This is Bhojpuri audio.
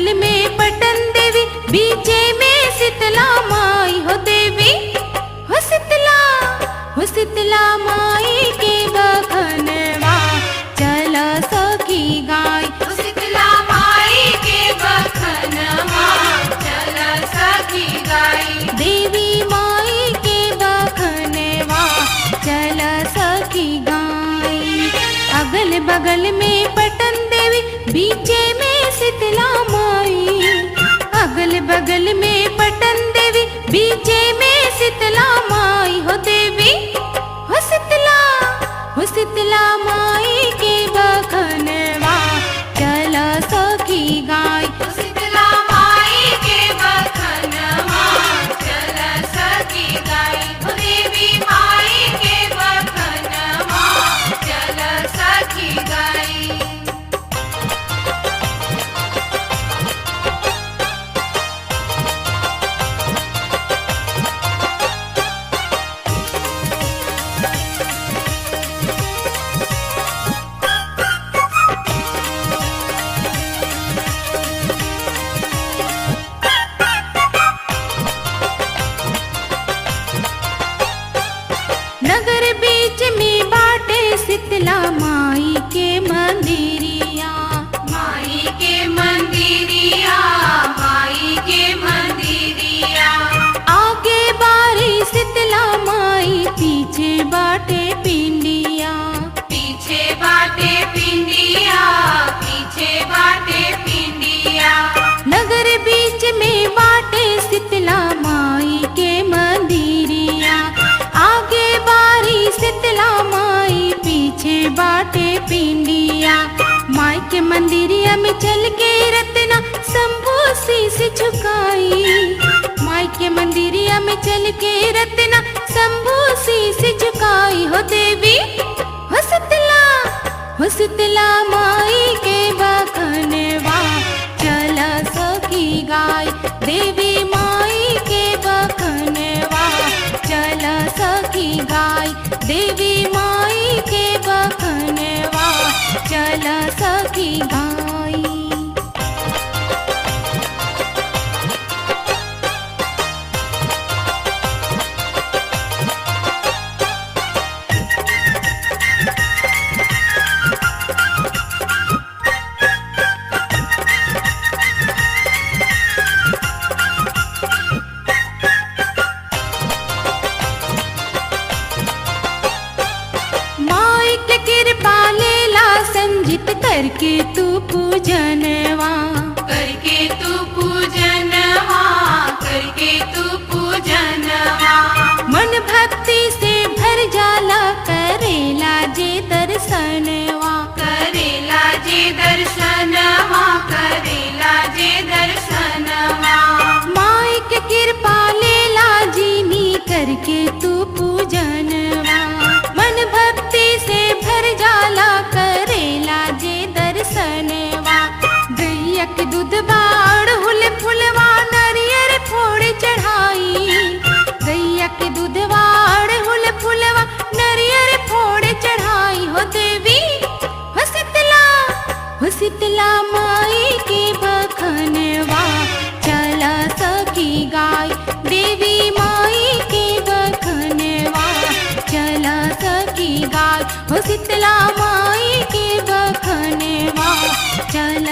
बगल में पटन देवी, बीचे में शीतला माई हो देवी। हो शीतला माई के बखनवा चल सखी गाय। हो शीतला माई के बखनवा चल सखी गाय। देवी माई के बखनवा चल सखी गाय। अगल बगल में पटन देवी, बीचे में शीतला माई। अगल बगल में पटन देवी, बीचे में शीतला माई हो देवी। हो शीतला माई के बखनवा चल सखी गाय। हो शीतला माई के बखनवा चल सखी गाय। हो देवी माई के बखनवा चल सखी गाय। नगर बीच में बाटे शीतला माई के मंदिरिया। माई के मंदिरिया, माई के मंदिरिया। आगे बारी शीतला माई, पीछे बाटे पिंडिया। पीछे बाटे पिंडिया, पीछे बाटे पिंडिया। नगर बीच में बाटे शीतला माई के मंदिरिया। आगे बारी शीतला माई, पीछे बाटे पिंडिया। माई के मंदिरिया में चल के रत्ना शंभू शीश झुकाई। माई के मंदिरिया में चल के रत्ना शंभू शीश झुकाई हो देवी। हो शीतला माई के बखनवा चल सखी गाय। देवी माई के बखनवा चल सखी गाय। देवी माई के बखनवा चल सखी गाय। माई के कृपा लेला संजित करके तू पूजनवा। करके तू पूजनवा, करके तू पूजनवा। मन भक्ति से भर जाला, करेला जे दर्शनवा। करेला जे दर्शनवा, करेला जे दर्शनवा। माई के कृपा लेला जीनी करके तू पूजनवा। मन भक्ति से भर जाला, करेला जे दर्शनवा। गैया के दूध बाड़ हुल फुलवा, नारियर फोड़ चढ़ाई। गैया के दूध बाड़ हुल फुलवा, नारियर फोड़ चढ़ाई हो देवी। हो शीतला माई के बखनवा चल सखी गाय। देवी माई के बखनवा चल सखी गाय। हो शीतला माई के बखनवा चल